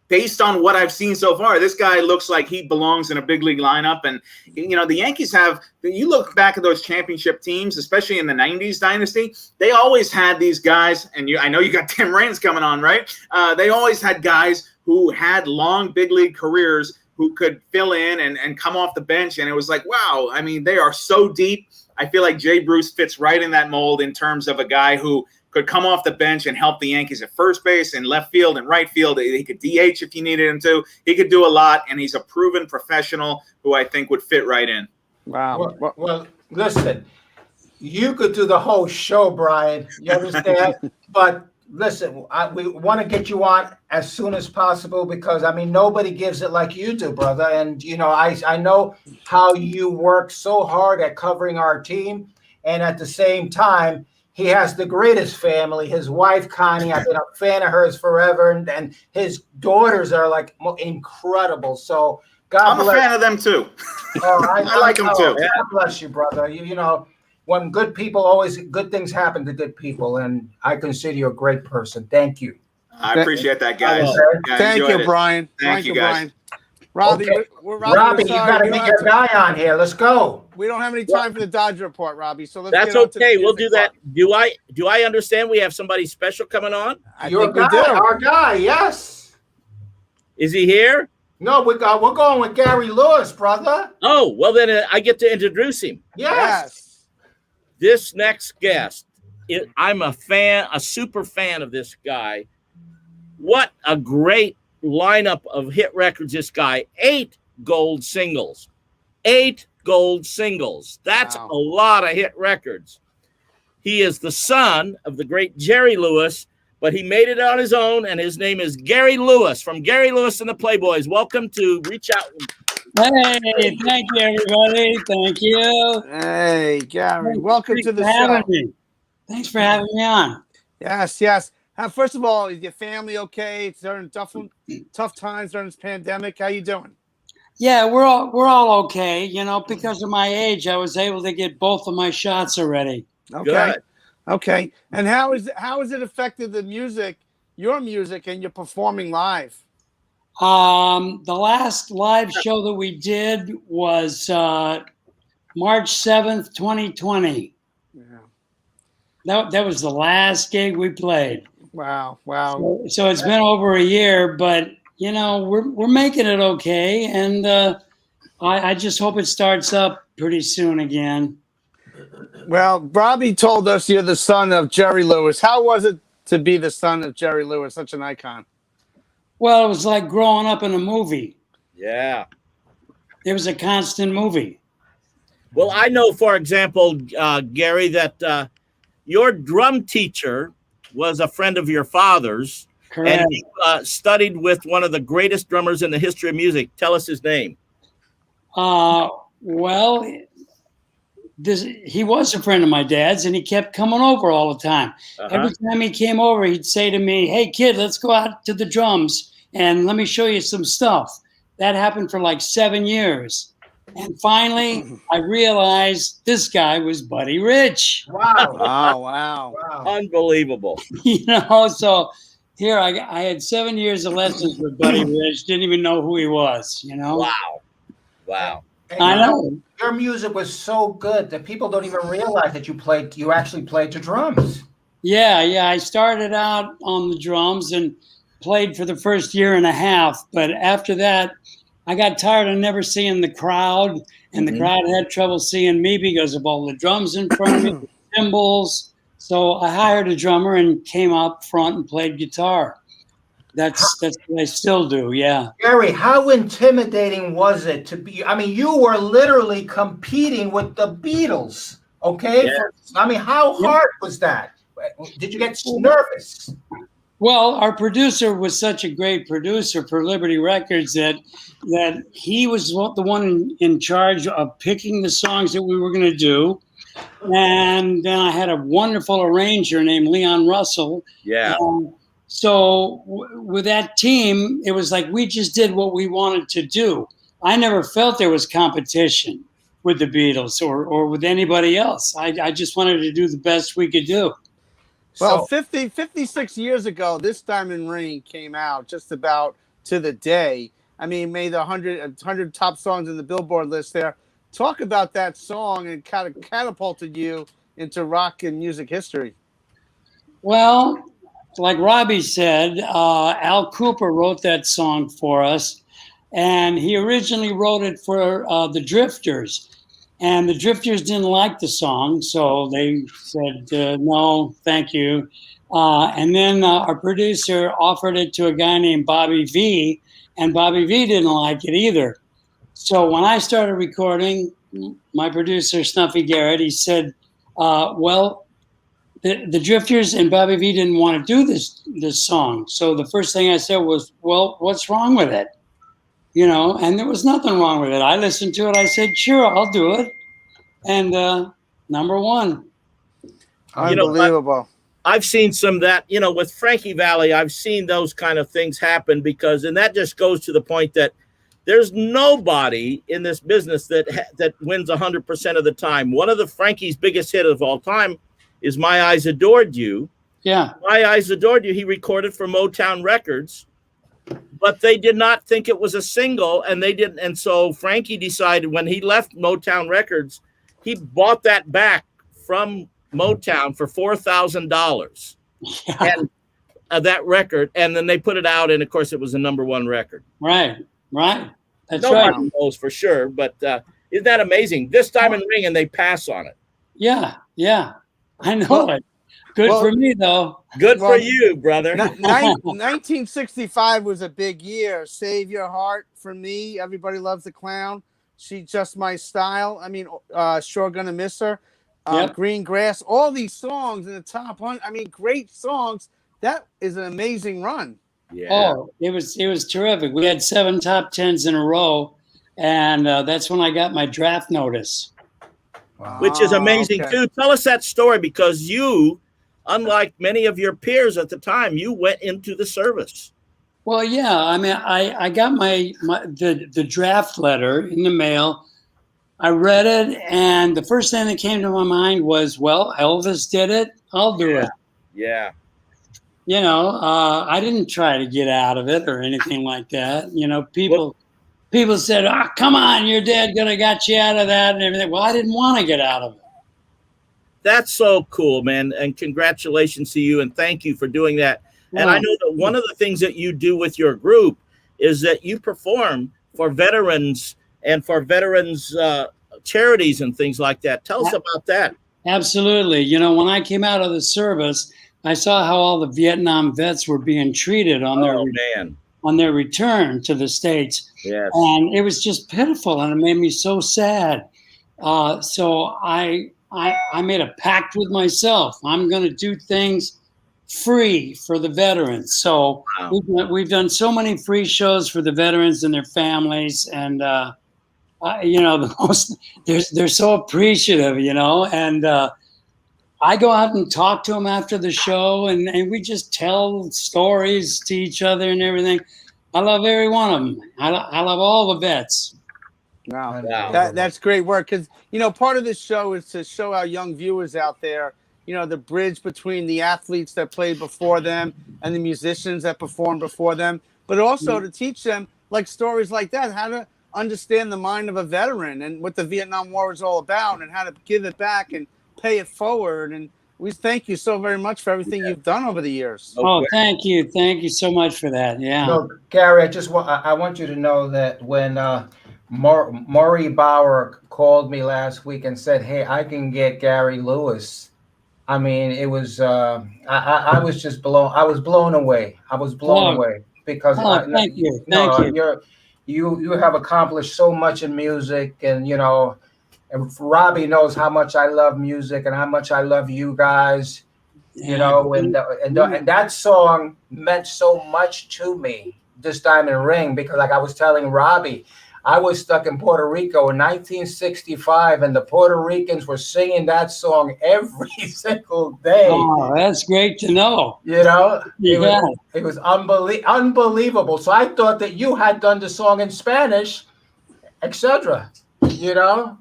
based on what I've seen so far, this guy looks like he belongs in a big league lineup. And, the Yankees you look back at those championship teams, especially in the 90s dynasty, they always had these guys, and I know you got Tim Raines coming on, right? They always had guys who had long big league careers who could fill in and come off the bench. And it was like, wow, I mean, they are so deep. I feel like Jay Bruce fits right in that mold in terms of a guy who could come off the bench and help the Yankees at first base and left field and right field. He could DH if you needed him to. He could do a lot, and he's a proven professional who I think would fit right in. Wow. Well, listen, you could do the whole show, Bryan. You understand? But listen, we want to get you on as soon as possible because, nobody gives it like you do, brother. And, I know how you work so hard at covering our team. And at the same time, he has the greatest family. His wife, Connie, I've been a fan of hers forever. And his daughters are like incredible. So God bless. I'm a fan of them too. I like them too. God bless you, brother. When good things happen to good people. And I consider you a great person. Thank you. I appreciate that, guys. Thank you, Bryan. Thank you, guys. Bryan. Robbie, Okay. Robbie, Robbie, you got to get your guy on here. Let's go. We don't have any time for the Dodger report, Robbie. So that's okay. We'll do that. Do I understand we have somebody special coming on? Your guy, our guy, yes. Is he here? No, we're going with Gary Lewis, brother. Oh, well then I get to introduce him. Yes. This next guest, I'm a super fan of this guy. What a great lineup of hit records this guy. 8 gold singles. 8 gold singles. That's a lot of hit records. He is the son of the great Jerry Lewis, but he made it on his own, and his name is Gary Lewis from Gary Lewis and the Playboys. Welcome to Reach Out. Hey, thank you, everybody. Thank you. Hey, Gary. Welcome to the show. show. Thanks for having me on. Yes, yes. First of all, is your family okay? It's during tough times during this pandemic. How you doing? Yeah, we're all okay. You know, because of my age, I was able to get both of my shots already. Okay, Good. okay. And how has it affected the music, your music, and your performing live? The last live show that we did was March 7th, 2020. Yeah. That was the last gig we played. Wow, wow. So it's been over a year, but you know we're making it okay, and I just hope it starts up pretty soon again. Well, Robbie told us you're the son of Jerry Lewis. How was it to be the son of Jerry Lewis, such an icon? Well, it was like growing up in a movie. Yeah. It was a constant movie. Well, I know, for example, Gary, that your drum teacher was a friend of your father's. Correct. And he studied with one of the greatest drummers in the history of music. Tell us his name. Well, he was a friend of my dad's, and he kept coming over all the time. Every time he came over, he'd say to me, "Hey, kid, let's go out to the drums and let me show you some stuff." That happened for like 7 years. And finally, I realized this guy was Buddy Rich. Wow. Oh, wow. Unbelievable. You know, so here I had 7 years of lessons with Buddy Rich, didn't even know who he was, you know? Wow. Wow. And I know. your music was so good that people don't even realize that you actually played the drums. Yeah. I started out on the drums and played for the first year and a half. But after that, I got tired of never seeing the crowd. And the crowd had trouble seeing me because of all the drums in front of me, the cymbals. So I hired a drummer and came up front and played guitar. That's what I still do, yeah. Gary, how intimidating was it to be? I mean, you were literally competing with the Beatles, okay? Yeah. How hard was that? Did you get nervous? Well, our producer was such a great producer for Liberty Records that he was the one in charge of picking the songs that we were going to do. And then I had a wonderful arranger named Leon Russell. Yeah. So with that team, it was like we just did what we wanted to do. I never felt there was competition with the Beatles or with anybody else. I just wanted to do the best we could do. Well, 56 years ago, this Diamond Ring came out just about to the day. I mean, made the 100 top songs in the Billboard list there. Talk about that song and kind of catapulted you into rock and music history. Well, like Robbie said, Al Cooper wrote that song for us, and he originally wrote it for the Drifters. And the Drifters didn't like the song, so they said, no, thank you. And then our producer offered it to a guy named Bobby V, and Bobby V didn't like it either. So when I started recording, my producer, Snuffy Garrett, he said, well, the Drifters and Bobby V didn't want to do this song. So the first thing I said was, well, what's wrong with it? You know, and there was nothing wrong with it. I listened to it. I said, sure, I'll do it. And number one. Unbelievable. I've seen some of that, with Frankie Valli, I've seen those kind of things happen and that just goes to the point that there's nobody in this business that wins 100% of the time. One of the Frankie's biggest hit of all time is My Eyes Adored You. Yeah. My Eyes Adored You. He recorded for Motown Records. But they did not think it was a single, and they didn't. And so Frankie decided when he left Motown Records, he bought that back from Motown for $4,000 and that record. And then they put it out, and of course, it was a #1 record. Right. That's Nobody right. knows for sure, but isn't that amazing? This Diamond Ring, and they pass on it. Yeah. I know it. Good for me, though. Good for you, brother. 1965 was a big year. Save Your Heart for me. Everybody Loves the Clown. She's Just My Style. I mean, Sure Gonna Miss Her. Green Grass. All these songs in the top 100. I mean, great songs. That is an amazing run. Yeah. Oh, it was terrific. We had 7 top 10s in a row, and that's when I got my draft notice. Which is amazing, too. Tell us that story, because you unlike many of your peers at the time, you went into the service. Well, yeah. I mean, I got the draft letter in the mail. I read it, and the first thing that came to my mind was, well, Elvis did it. I'll do it. Yeah. You know, I didn't try to get out of it or anything like that. You know, people said, "Oh, come on, your dad could have got you out of that," and everything. Well, I didn't want to get out of it. That's so cool, man. And congratulations to you. And thank you for doing that. And I know that one of the things that you do with your group is that you perform for veterans and for veterans charities and things like that. Tell us about that. Absolutely. You know, when I came out of the service, I saw how all the Vietnam vets were being treated on their return to the States. Yes. And it was just pitiful, and it made me so sad. So I made a pact with myself. I'm going to do things free for the veterans. So we've done so many free shows for the veterans and their families, and you know, they're so appreciative, you know, and I go out and talk to them after the show, and we just tell stories to each other and everything. I love every one of them. I love all the vets. Wow. That's great work, because, you know, part of this show is to show our young viewers out there, you know, the bridge between the athletes that played before them and the musicians that performed before them, but also to teach them, like, stories like that, how to understand the mind of a veteran and what the Vietnam War is all about, and how to give it back and pay it forward. And we thank you so very much for everything you've done over the years. Oh, thank you. Thank you so much for that. Yeah. So, Gary, I want you to know that when Maury Bauer called me last week and said, "Hey, I can get Gary Lewis," I mean, it was I was just blown. I was blown away. Because thank you. You have accomplished so much in music, and you know, and Robbie knows how much I love music and how much I love you guys. You know, and that song meant so much to me, This Diamond Ring, because, like I was telling Robbie, I was stuck in Puerto Rico in 1965, and the Puerto Ricans were singing that song every single day. Oh, that's great to know. You know, it was unbelievable. So I thought that you had done the song in Spanish, etc. You know,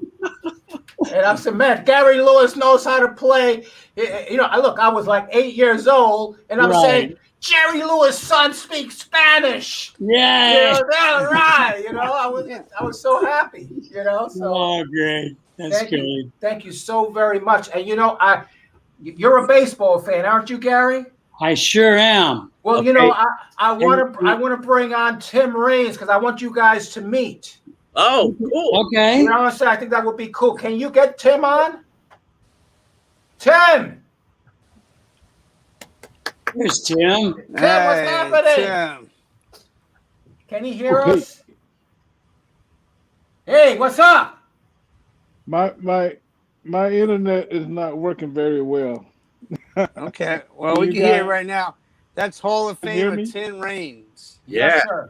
and I said, man, Gary Lewis knows how to play. You know, I was like 8 years old, and I'm saying, Jerry Lewis' son speaks Spanish. Yeah. You know, that's right. You know, I was so happy, you know. So oh, great. That's great. Thank you so very much. And you know, you're a baseball fan, aren't you, Gary? I sure am. Well, you know, I want to bring on Tim Raines, because I want you guys to meet. Oh, cool. Okay. You know what I'm saying? I think that would be cool. Can you get Tim on? Tim! There's Tim. Tim, what's happening? Tim. Can he hear us? Hey, what's up? My internet is not working very well. Okay. Well, we can hear it right now. That's Hall of Famer Tim Raines. Yeah. Yes, sir.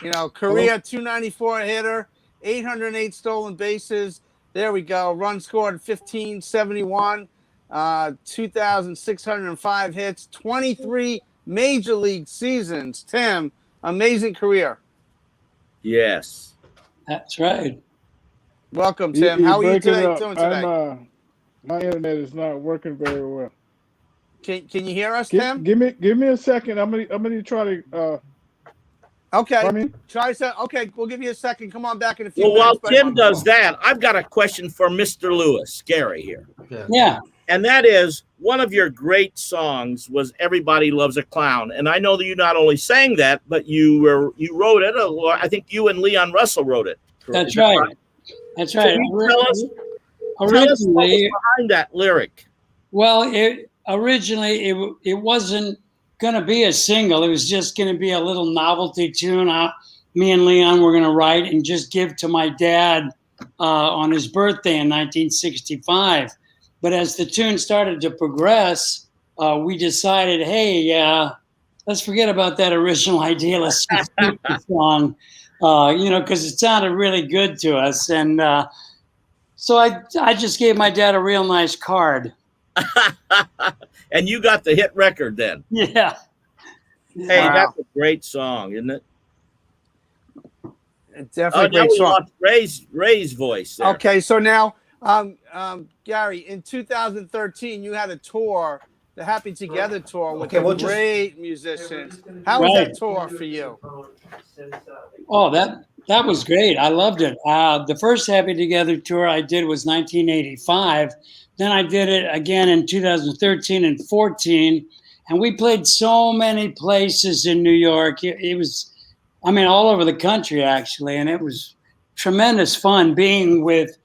You know, career 294 hitter, 808 stolen bases. There we go. Run scored 1571. 2,605 hits, 23 major league seasons. Tim, amazing career. Yes. That's right. Welcome, Tim. How are you doing today? My internet is not working very well. Can you hear us, Tim? Give me a second. I'm gonna try to. Okay. Okay, we'll give you a second. Come on back in a few minutes. minutes. Well, while Tim does that, I've got a question for Mr. Lewis, Gary here. Yeah. And that is, one of your great songs was "Everybody Loves a Clown," and I know that you not only sang that, but you wrote it. I think you and Leon Russell wrote it. That's right. That's right. So tell us what was behind that lyric. Well, originally it wasn't going to be a single. It was just going to be a little novelty tune. Me and Leon were going to write and just give to my dad on his birthday in 1965. But as the tune started to progress, we decided, hey, let's forget about that original idea. Let's just keep the song, you know, because it sounded really good to us. And so I just gave my dad a real nice card. and you got the hit record then. Yeah. Hey, Wow. that's a great song, isn't it? It's definitely a now great we song. lost Ray's voice there. Okay, so now, Gary, in 2013, you had a tour, the Happy Together tour with Okay, we'll just- great musicians. How was Right. that tour for you? Oh, that was great. I loved it. The first Happy Together tour I did was 1985. Then I did it again in 2013 and 14. And we played so many places in New York. It was, I mean, all over the country, actually. And it was tremendous fun being with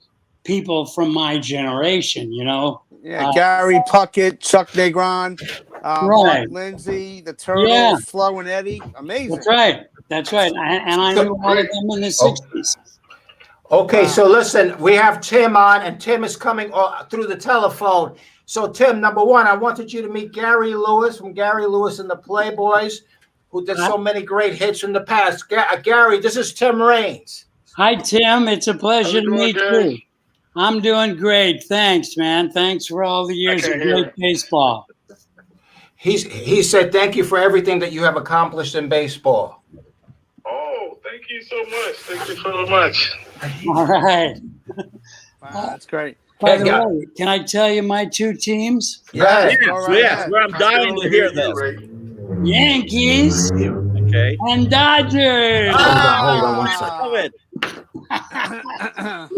people from my generation, you know. Yeah, Gary Puckett, Chuck Negron, Mark Right. Lindsay, the Turtles, Yeah. Flo and Eddie. Amazing. That's right. That's right. And I knew all of them in the 60s. Okay, Wow. so listen, we have Tim on, and Tim is coming through the telephone. So, Tim, number one, I wanted you to meet Gary Lewis from Gary Lewis and the Playboys, who did so many great hits in the past. Gary, this is Tim Raines. Hi, Tim. It's a pleasure to meet you. I'm doing great. Thanks, man. Thanks for all the years of great baseball. He said thank you for everything that you have accomplished in baseball. Oh, thank you so much. Thank you so much. All right. Wow, that's great. By the way, can I tell you my two teams? Yes. All right, Yes, ahead. well, I'm dying to hear this. Yankees Okay. and Dodgers. Hold on one second. Love it.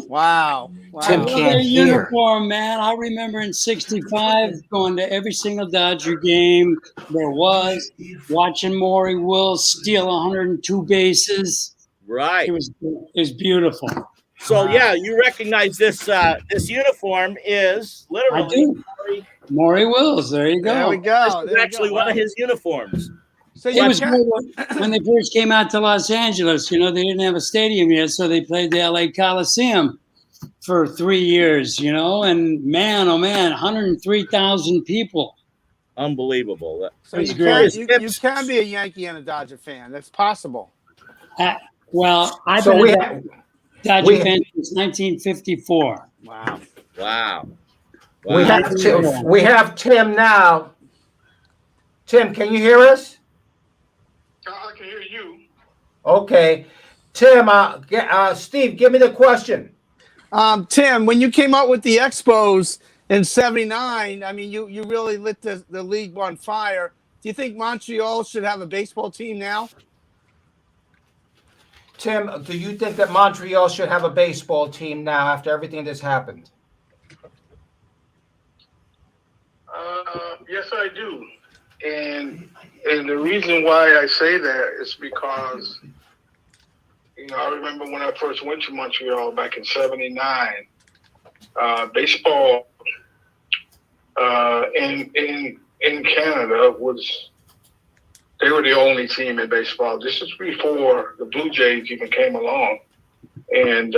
Wow. Tim I love can't their hear. uniform, man. I remember in '65 going to every single Dodger game there was, watching Maury Wills steal 102 bases. Right. It was beautiful. So yeah, you recognize this this uniform is I literally do. Maury Wills. There you go. There we go. this is actually one of his uniforms. So It you was can't- good when they first came out to Los Angeles. You know, they didn't have a stadium yet, so they played the LA Coliseum for 3 years, you know, and man, oh man, 103,000 people. Unbelievable. So It's you great. can be a Yankee and a Dodger fan. That's possible. Well, I've So been a Dodger fan since 1954. Wow. Wow. We have Tim now. Tim, can you hear us? I can hear you. Okay. Tim, Steve, give me the question. Tim, when you came out with the Expos in '79, I mean, you really lit the league on fire. Do you think Montreal should have a baseball team now? Tim, do you think that Montreal should have a baseball team now after everything that's happened? Yes, I do. And the reason why I say that is because, you know, I remember when I first went to Montreal back in '79, baseball in Canada they were the only team in baseball. This is before the Blue Jays even came along. And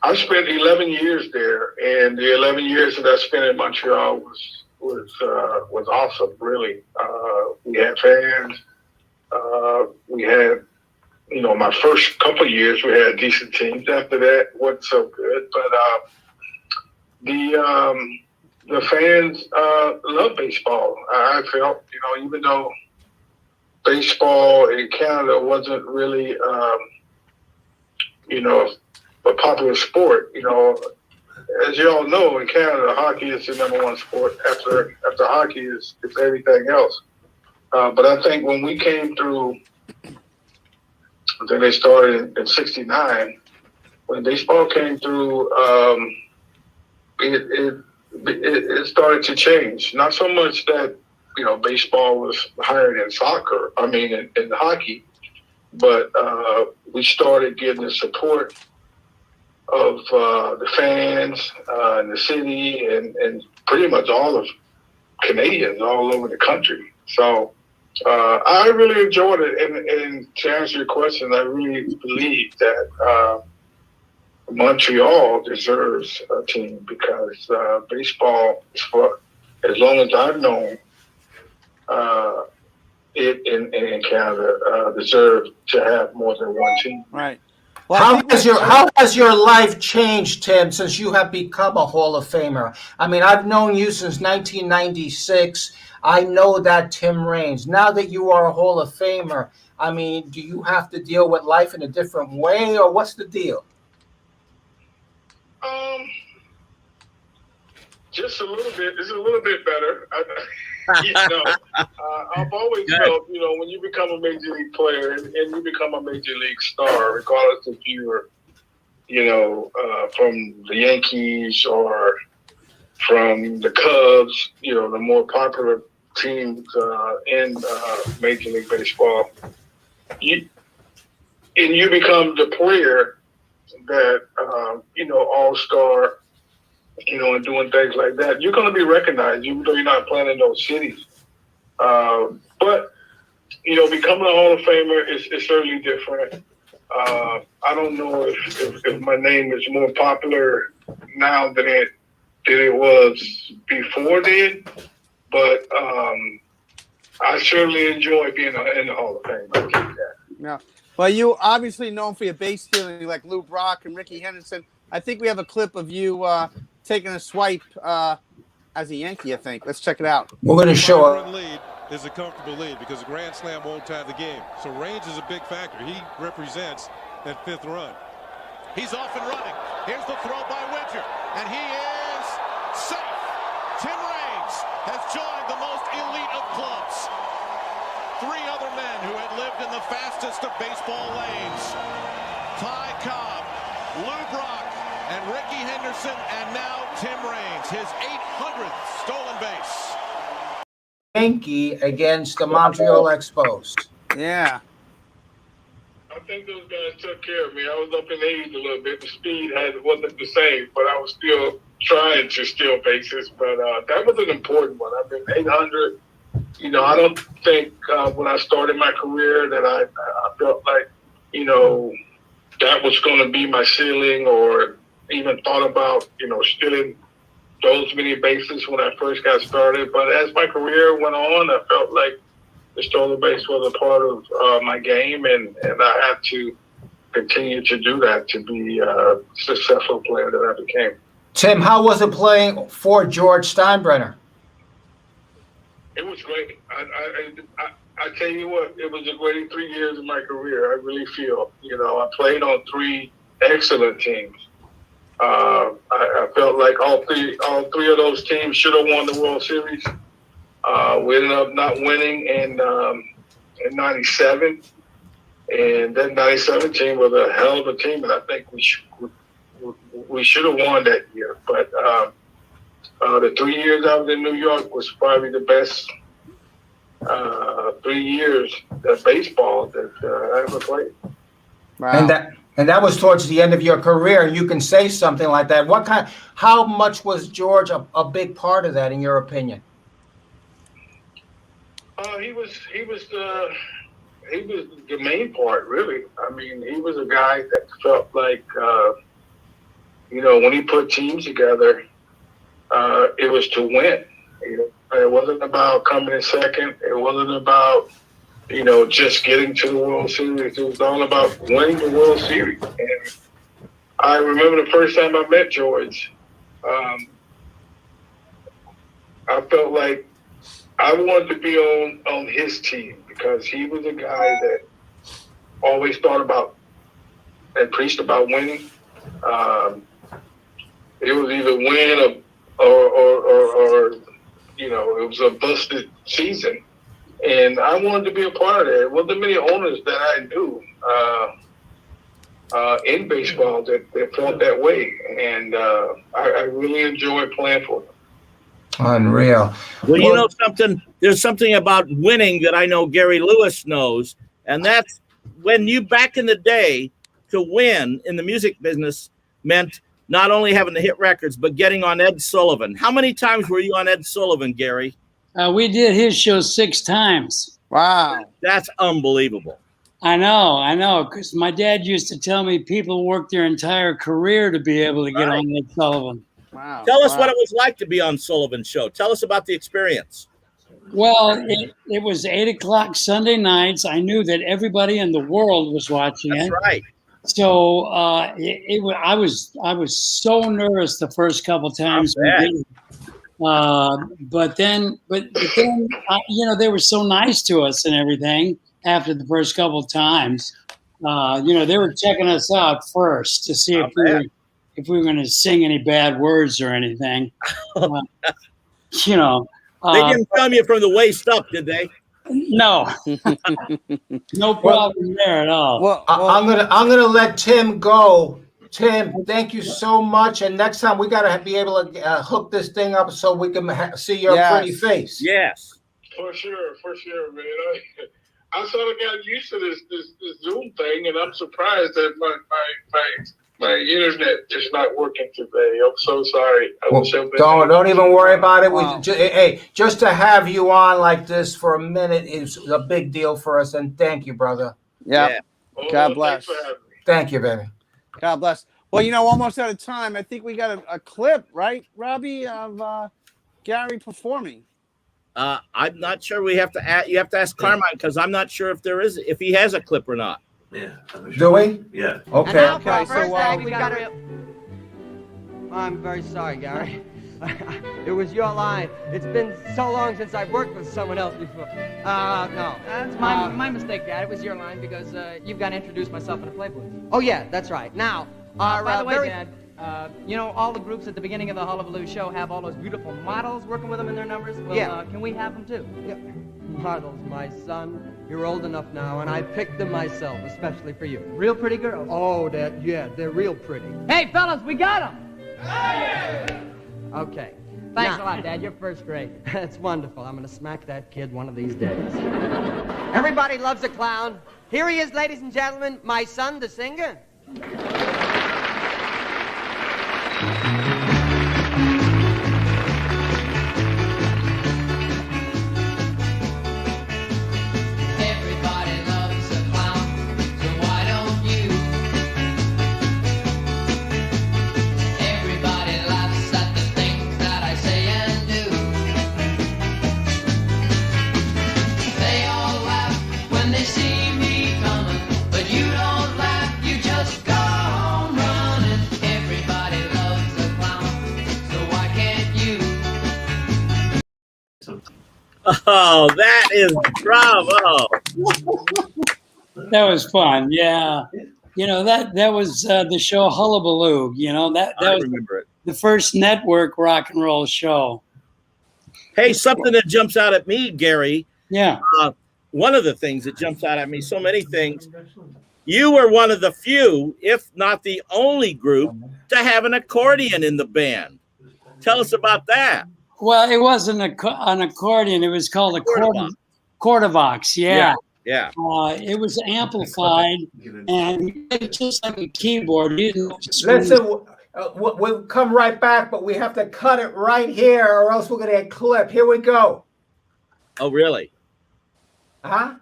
I spent 11 years there, and the 11 years that I spent in Montreal was awesome, really. We had fans. We had, you know, my first couple of years we had decent teams. After that, wasn't so good. But the fans love baseball. I felt, you know, even though baseball in Canada wasn't really, you know, a popular sport, you know, as you all know, in Canada, hockey is the number one sport. After hockey is everything else. But I think when we came through, I think they started in '69. When baseball came through, it started to change. Not so much that, you know, baseball was higher than soccer. I mean, in hockey, but we started getting the support of the fans in the city and pretty much all of Canadians all over the country. So I really enjoyed it. And to answer your question, I really believe that Montreal deserves a team because baseball, for as long as I've known it in Canada, deserves to have more than one team. Right. Well, I think How has your life changed, Tim, since you have become a Hall of Famer? I mean, I've known you since 1996. I know that Tim Raines. Now that you are a Hall of Famer, I mean, do you have to deal with life in a different way, or what's the deal? Just a little bit. It's a little bit better. I've always felt, when you become a major league player and you become a major league star, regardless if you're, from the Yankees or from the Cubs, the more popular teams in Major League Baseball, you become the player that, all-star, and doing things like that, you're going to be recognized, even though you're not playing in those cities. But, becoming a Hall of Famer is certainly different. I don't know if my name is more popular now than it was before then, but I certainly enjoy being in the Hall of Fame. I keep that. Yeah. Well, you obviously known for your base stealing, like Lou Brock and Ricky Henderson. I think we have a clip of you taking a swipe as a Yankee, I think. Let's check it out. We're going to show it. Lead is a comfortable lead because a grand slam won't tie the game. So Raines is a big factor. He represents that fifth run. He's off and running. Here's the throw by Winter, and he is safe. Tim Raines has joined the most elite of clubs. Three other men who had lived in the fastest of baseball lanes. Ty Cobb, Lou Brock, and Ricky Henderson, and now Tim Raines, his 800th stolen base. Yankee against the Montreal Expos. Yeah. I think those guys took care of me. I was up in age a little bit. The speed wasn't the same, but I was still trying to steal bases. But that was an important one. I mean, 800. I don't think when I started my career that I felt like, that was going to be my ceiling, or even thought about, stealing those many bases when I first got started. But as my career went on, I felt like the stolen base was a part of my game, and I had to continue to do that to be a successful player that I became. Tim, how was it playing for George Steinbrenner? It was great. I tell you what, it was the greatest 3 years of my career. I really feel. I played on three excellent teams. I felt like all three of those teams should have won the World Series. We ended up not winning in '97, and that '97 team was a hell of a team, and I think we should have won that year. But the 3 years I was in New York was probably the best 3 years of baseball that I ever played. Wow. And that was towards the end of your career, and you can say something like that. How much was George a big part of that, in your opinion? He was the main part, really. I mean, he was a guy that felt like, when he put teams together, it was to win. It wasn't about coming in second. It wasn't about, just getting to the World Series. It was all about winning the World Series. And I remember the first time I met George, I felt like I wanted to be on his team, because he was a guy that always thought about and preached about winning. It was either win or it was a busted season. And I wanted to be a part of that. There wasn't many owners that I knew in baseball that felt that way. And I really enjoyed playing for them. Unreal. Well, you know something? There's something about winning that I know Gary Lewis knows, and that's when you, back in the day, to win in the music business meant not only having to hit records, but getting on Ed Sullivan. How many times were you on Ed Sullivan, Gary? We did his show 6 times. Wow. That's unbelievable. I know, because my dad used to tell me people work their entire career to be able to get on Ed Sullivan. Wow. Tell us what it was like to be on Sullivan's show. Tell us about the experience. Well, it was 8 o'clock Sunday nights. I knew that everybody in the world was watching it. That's right. So I was so nervous the first couple times we did it. But then, they were so nice to us and everything after the first couple of times. They were checking us out first to see if we were going to sing any bad words or anything. They didn't film you from the waist up, did they? No, no problem there at all. Well, I'm gonna let Tim go. Tim, thank you so much. And next time we gotta be able to hook this thing up so we can see your pretty face. Yes, for sure, man. I sort of got used to this Zoom thing, and I'm surprised that my internet is not working today. I'm so sorry. Don't even worry about it. Just to have you on like this for a minute is a big deal for us. And thank you, brother. Yeah. God bless. Thank you, baby. God bless. Well, almost out of time. I think we got a clip, right, Robbie, of Gary performing. I'm not sure. You have to ask Carmine, because I'm not sure if he has a clip or not. Yeah. Do we? Yeah. Okay. Okay. So I'm very sorry, Gary. It was your line. It's been so long since I've worked with someone else before. No. That's my mistake, Dad. It was your line because you've got to introduce myself in a Playboy. Oh, yeah, that's right. Now, by the way, Dad, all the groups at the beginning of the Hullabaloo show have all those beautiful models working with them in their numbers. Well, yeah. Can we have them too? Yeah. Models, my son. You're old enough now, and I picked them myself, especially for you. Real pretty girls. Oh, they're real pretty. Hey, fellas, we got them. Okay. Thanks a lot, Dad. You're first grade. That's wonderful. I'm going to smack that kid one of these days. Everybody loves a clown. Here he is, ladies and gentlemen, my son, the singer. Everybody loves a clown, so why don't you? Everybody laughs at the things that I say and do. They all laugh when they see me coming, but you don't laugh, you just go on running. Everybody loves a clown, so why can't you? Oh, that is bravo. That was fun. Yeah. That was the show Hullabaloo. That I was remember it. the first network rock and roll show. Hey, something that jumps out at me, Gary. Yeah. One of the things that jumps out at me, so many things. You were one of the few, if not the only group, to have an accordion in the band. Tell us about that. Well, it wasn't an accordion. It was called a Quarterbox. Yeah. Yeah. It was amplified, and it's just like a keyboard. Listen, we'll come right back, but we have to cut it right here, or else we're gonna get clipped. Here we go. Oh, really? Huh?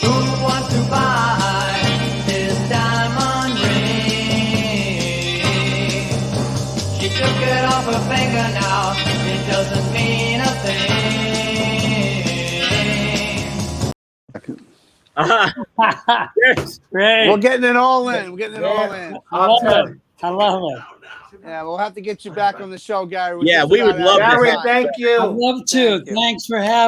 Who wants to buy this diamond ring? She took it off her finger now. It doesn't mean a thing. Yes. Great. We're getting it all in. We're getting it all in. I love it. Yeah, we'll have to get you back on the show, Gary. Yeah, we would love to. Gary, thank you. I'd love to. Thanks for having